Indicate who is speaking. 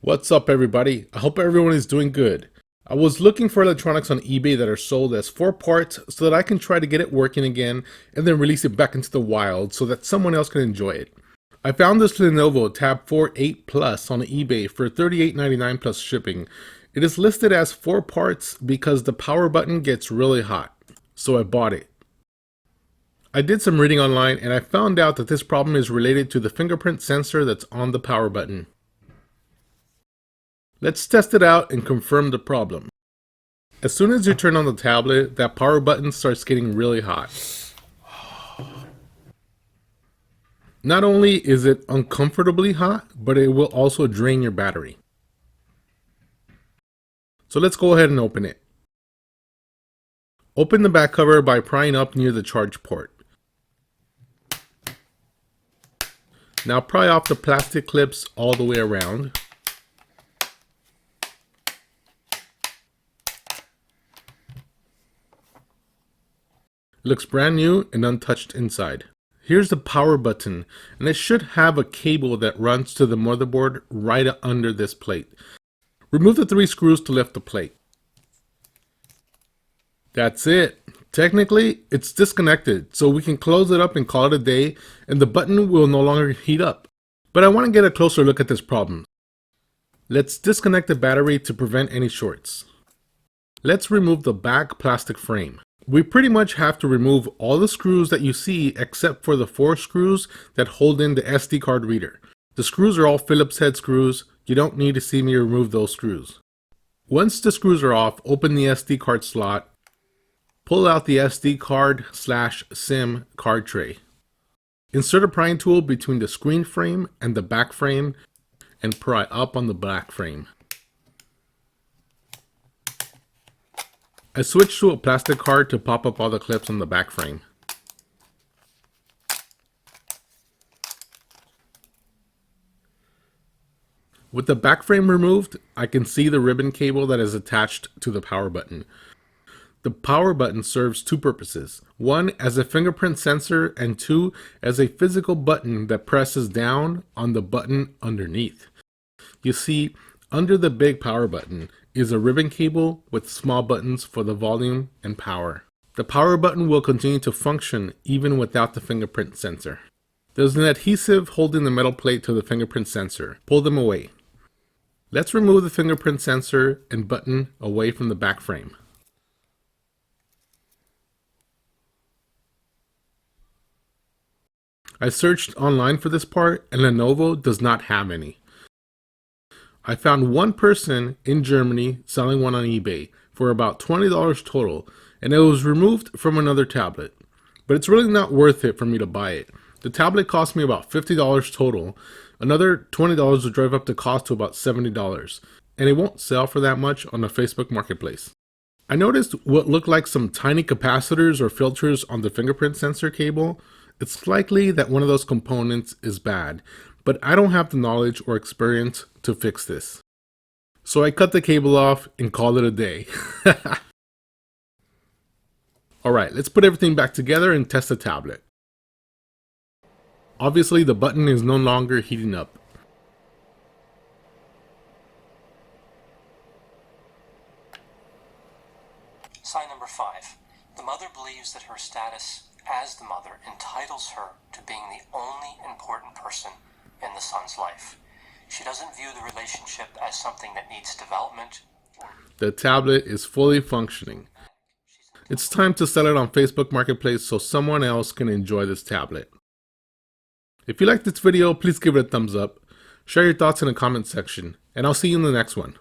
Speaker 1: What's up, everybody? I hope everyone is doing good. I was looking for electronics on eBay that are sold as 4 parts so that I can try to get it working again and then release it back into the wild so that someone else can enjoy it. I found this Lenovo Tab4 8 Plus on eBay for $38.99 plus shipping. It is listed as 4 parts because the power button gets really hot, so I bought it. I did some reading online and I found out that this problem is related to the fingerprint sensor that's on the power button. Let's test it out and confirm the problem. As soon as you turn on the tablet, that power button starts getting really hot. Not only is it uncomfortably hot, but it will also drain your battery. So let's go ahead and open it. Open the back cover by prying up near the charge port. Now pry off the plastic clips all the way around. It looks brand new and untouched inside. Here's the power button, and it should have a cable that runs to the motherboard right under this plate. Remove the 3 screws to lift the plate. That's it. Technically, it's disconnected, so we can close it up and call it a day, and the button will no longer heat up. But I want to get a closer look at this problem. Let's disconnect the battery to prevent any shorts. Let's remove the back plastic frame. We pretty much have to remove all the screws that you see except for the 4 screws that hold in the SD card reader. The screws are all Phillips head screws. You don't need to see me remove those screws. Once the screws are off, open the SD card slot, pull out the SD card/SIM card tray. Insert a prying tool between the screen frame and the back frame and pry up on the back frame. I switched to a plastic card to pop up all the clips on the back frame. With the back frame removed, I can see the ribbon cable that is attached to the power button. The power button serves 2 purposes. 1 as a fingerprint sensor and 2 as a physical button that presses down on the button underneath. You see, under the big power button is a ribbon cable with small buttons for the volume and power. The power button will continue to function even without the fingerprint sensor. There's an adhesive holding the metal plate to the fingerprint sensor. Pull them away. Let's remove the fingerprint sensor and button away from the back frame. I searched online for this part and Lenovo does not have any. I found one person in Germany selling one on eBay for about $20 total, and it was removed from another tablet. But it's really not worth it for me to buy it. The tablet cost me about $50 total. Another $20 would drive up the cost to about $70, and it won't sell for that much on the Facebook Marketplace. I noticed what looked like some tiny capacitors or filters on the fingerprint sensor cable. It's likely that one of those components is bad, but I don't have the knowledge or experience to fix this. So I cut the cable off and called it a day. Alright, let's put everything back together and test the tablet. Obviously the button is no longer heating up.
Speaker 2: Sign number 5. The mother believes that her status as the mother entitles her to being the only important person in the son's life. She doesn't view the relationship as something that needs development.
Speaker 1: The tablet is fully functioning. It's time to sell it on Facebook Marketplace so someone else can enjoy this tablet. If you liked this video, please give it a thumbs up, share your thoughts in the comment section, and I'll see you in the next one.